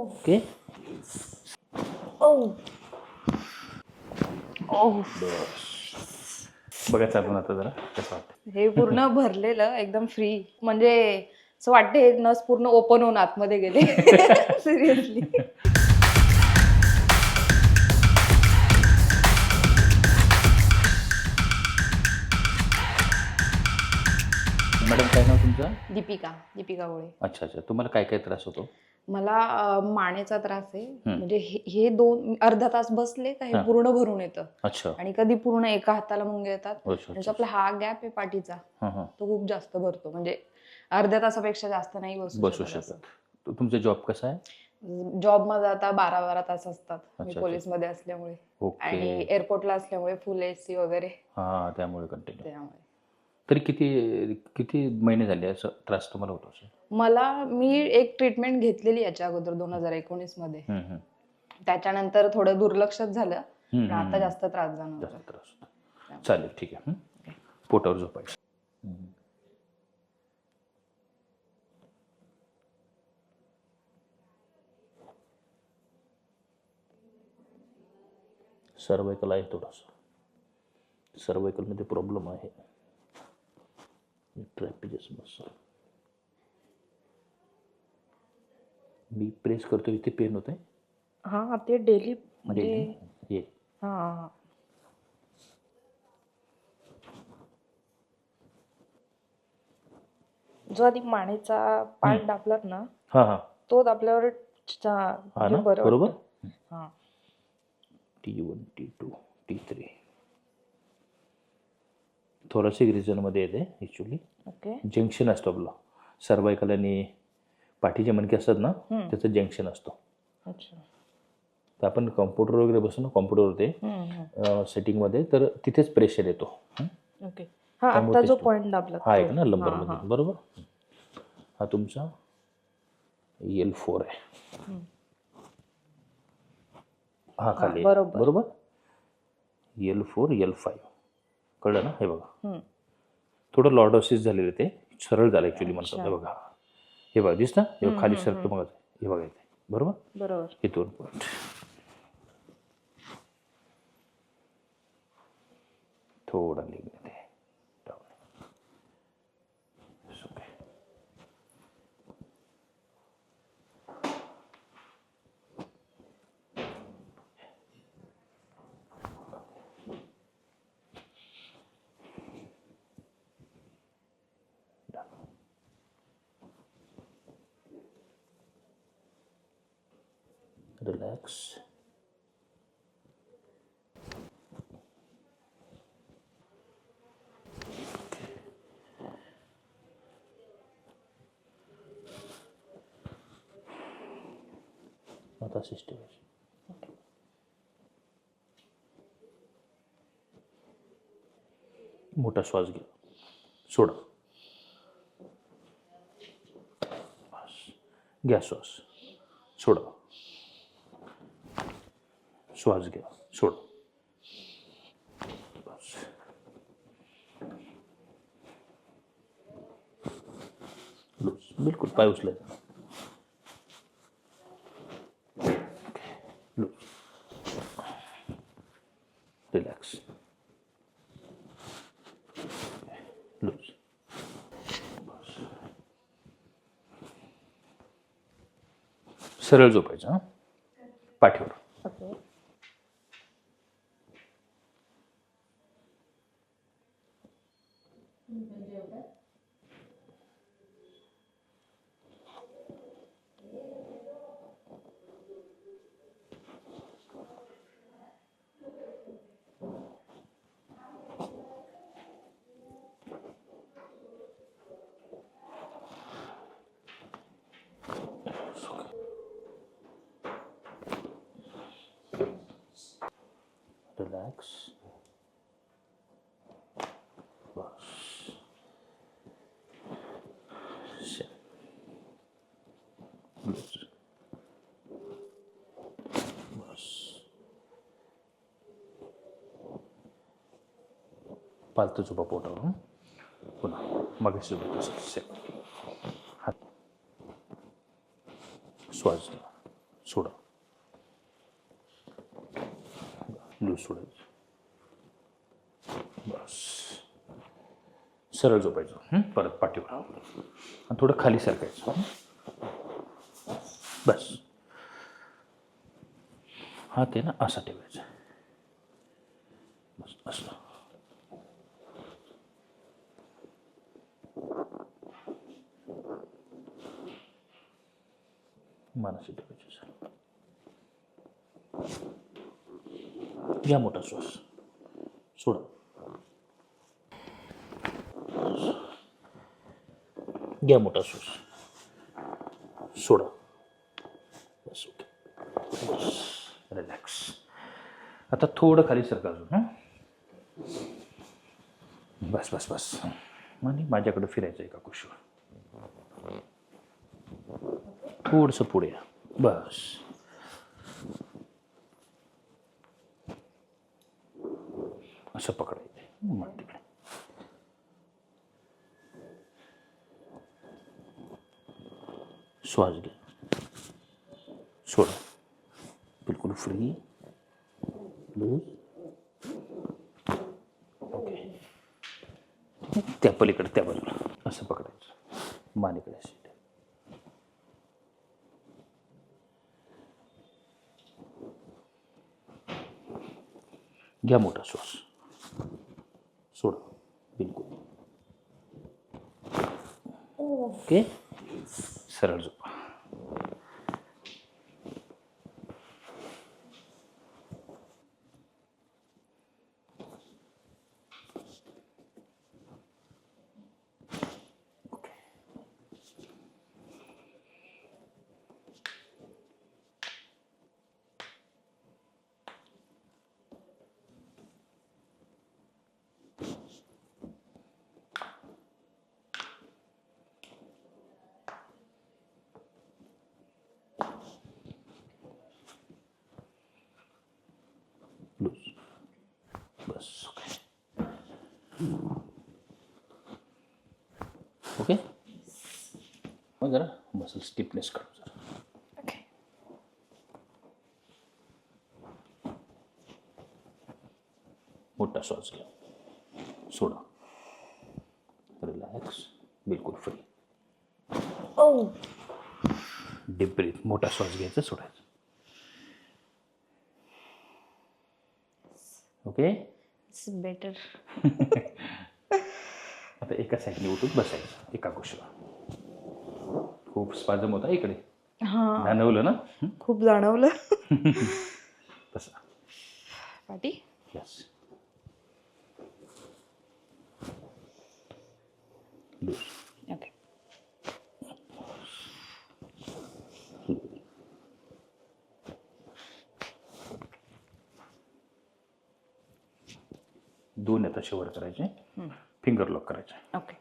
Okay. ओ ओ बघा चालून आता जरा कसं वाटतं. हे पूर्ण भरलेलं एकदम फ्री, म्हणजे असं वाटतं हे नस पूर्ण ओपन होऊन आतमध्ये गेले. सिरियसली. मॅडम काय नाव तुमचं? दीपिका गोळे. अच्छा अच्छा. तुम्हाला काय काय त्रास होतो? मला मानेचा त्रास आहे. म्हणजे हे दोन अर्धा तास बसले का हे पूर्ण भरून येतं. अच्छा आणि कधी पूर्ण एका हाताला मुंग्या येतात. अच्छा आणि जो आपला हा गॅप आहे पाठीचा हां हां. तो खूप जास्त भरतो. म्हणजे अर्ध्या तासापेक्षा जास्त नाही बसू शकत. तुमचा जॉब कसा आहे? जॉब मध्ये आता 12 तास असतात. मी अच्छा, पोलीस मध्ये असल्यामुळे ओके. आणि एअरपोर्टला असल्यामुळे फुल एसी वगैरे हां त्यामुळे कंटिन्यू. त्यामुळे तरी किती किती महिने झाले असं त्रास तुम्हाला होतो असं? मी एक ट्रीटमेंट घेतलेली याच्या अगोदर 2019 मध्ये. हम्म, हम्म. त्याच्यानंतर थोडं दुर्लक्षच झालं. हम्म, पण आता हम्म. जास्त त्रास जाणवतो. जास्त त्रास होतो. चालेल ठीक आहे. पोटावर झोपायचं. सर्वाइकल आहे थोडंसं. सर्वाइकलमध्ये प्रॉब्लेम आहे. ट्रॅपिजस मसल. मी प्रेस करतो इथे पेन होत आहे. हा ते डेली म्हणजे ये हा जो आधी मानेचा पार्ट दाबलात ना हां हां तो दाबल्यावर हां ना बरं बरोबर. वाटतं. हा T1 T2 T3 थोरासिक रिजनमध्ये येते ॲक्च्युली. ओके. जंक्शन असतो आपलं सर्वायकल आणि पाठीचे मणके असतात ना त्याचं जंक्शन असतो. अच्छा. तर आपण कॉम्प्युटर वगैरे बसतो ना कॉम्प्युटरवरती सेटिंगमध्ये तर तिथेच प्रेशर येतो. ओके. हा आता जो पॉइंट दाबला हा आहे ना लंबरमध्ये बरोबर. हा तुमचा L4 आहे. हा खाली बरोबर. L4 L5 कळलं ना. हे बघा थोडं लॉर्डोसिस झालेलं ते सरळ झालं ॲक्च्युली म्हणतात. हे बघा हे बघा दिसतं हे खाली सरतं मग हे बघा इथे बरोबर. हे 2 पॉईंट. थोडा लिंक आहे रिलॅक्स. आता सिस्टम मोठा श्वास घ्या सोडा. घ्या श्वास सोडा. श्वास घ्या सोडा. बस. लूज बिलकुल पाय उचलायचा. Loose relax loose. बस. सरळ झोपायचं हां पाठीवर. ओके. रिलॅक्स. बस. लूज. बस. पालतं झोपा पोटावर. पुन्हा मगाशी झोपा तसं हात श्वास घ्या सोडा, लूज सोडायचं. बस, सरळ झोपायचं. परत पाठीवर आणि थोडं खाली सरकायचं. बस, हात आहे ना असा ठेवायचा. बस असं. मानसी ठेवायची. घ्या मोठा श्वास, सोडा. घ्या मोठा श्वास, सोडा. बस, ओके. बस, रिलॅक्स. आता थोडं खाली सरका अजून. बस बस बस. आणि माझ्याकडे फिरायचं एका कुशीवर. थोडंसं पुढे या. बस, असं पकडायचं. मग तिकडे श्वास घ्या, सोडा. बिलकुल फ्री, लूज. ओके. त्या पलीकडे त्या बाजूला असं पकडायचं. मानेकडे अशी. घ्या मोठा श्वास, सोडा. बिलकुल ओके. सरळ झोपा. लूज. बस, ओके. मग जरा मसल स्टिफनेस काढू जरा. ओके. मोठा श्वास घ्या, सोडा. रिलॅक्स, बिलकुल फ्री. ओ, डीप ब्रीथ. मोठा श्वास घ्यायचा, सोडायचा. ओके. It's better. आता एका साईडने उठून बसायचं एका कुशीवर. खूप स्पाझम होता इकडे, हा, जाणवलं ना? खूप जाणवलं. तसा. पाटी. यस. लूज. ओके. दोन आता शेवट करायचे. फिंगर लॉक करायचे. ओके.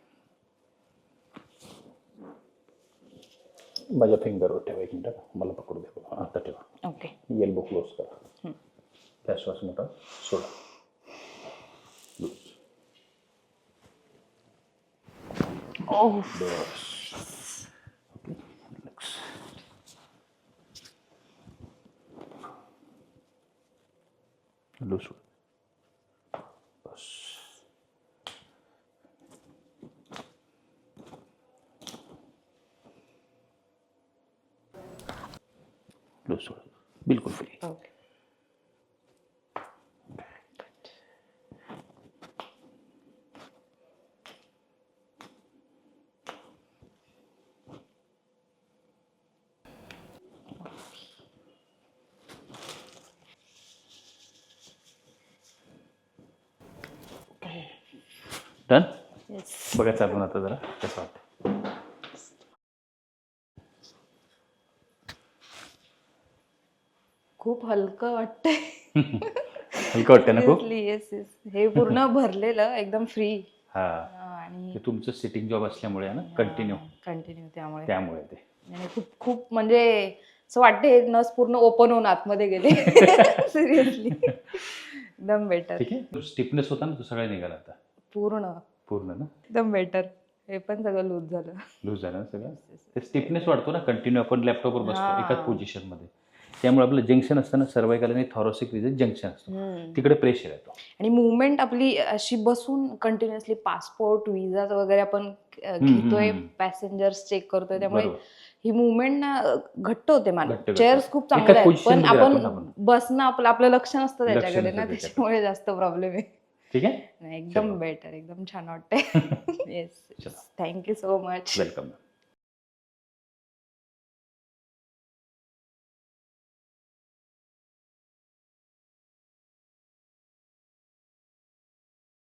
माझ्या फिंगरवर ठेवा. एक मिनिट, मला पकडू द्या. आता ठेवा. ओके. एल्बो क्लोज करा. त्या श्वास मोठा, सोडा. लूज. ओ, बस. ओके. रिलॅक्स. लूज. बस. लूज सोडा. बिलकुल फ्री. ओके. डन. येस. बघा चालून आता जरा कसं वाटतं. खूप हलकं वाटतंय. हलकं वाटतं ना खूप. Yes yes. हे पूर्ण भरलेलं एकदम फ्री. हा, आणि ते तुमचं सिटिंग जॉब असल्यामुळे आहे ना, कंटिन्यू. कंटिन्यू त्यामुळे ते आणि खूप खूप म्हणजे असं वाटते नस पूर्ण ओपन होऊन आतमध्ये गेले. सिरियसली एकदम बेटर. ठीक आहे. स्टिफनेस होता ना, तो सगळा निघाला आता पूर्ण पूर्ण ना. एकदम बेटर. हे पण सगळं लूज झालं. लूज झालं ना सगळं. ते स्टिफनेस वाढतो ना, कंटिन्यू आपण लॅपटॉपवर बसतो हा. एकाच पोझिशनमध्ये. त्यामुळे आपलं जंक्शन असताना सर्वायकल आणि थॉरॅसिक रिजन जंक्शन असतं, तिकडे प्रेशर येतो. आणि मुवमेंट आपली अशी बसून कंटिन्युअसली पासपोर्ट विजा वगैरे आपण घेतोय, पॅसेंजर्स चेक करतोय, त्यामुळे बरोबर. ही मुवमेंट ना घट्ट होते मला. घट्ट चेअर्स खूप एका चांगल्या आहेत, position पण मध्ये राहतो ना आपण आपण. बसणं आपलं लक्ष नसतं लक्ष त्याच्याकडे नसतं ना, त्याच्याकडे. त्याच्यामुळे जास्त प्रॉब्लेम आहे. ठीक आहे, नाही, एकदम बेटर, एकदम छान वाटतंय. Yes, thank you so much. Welcome.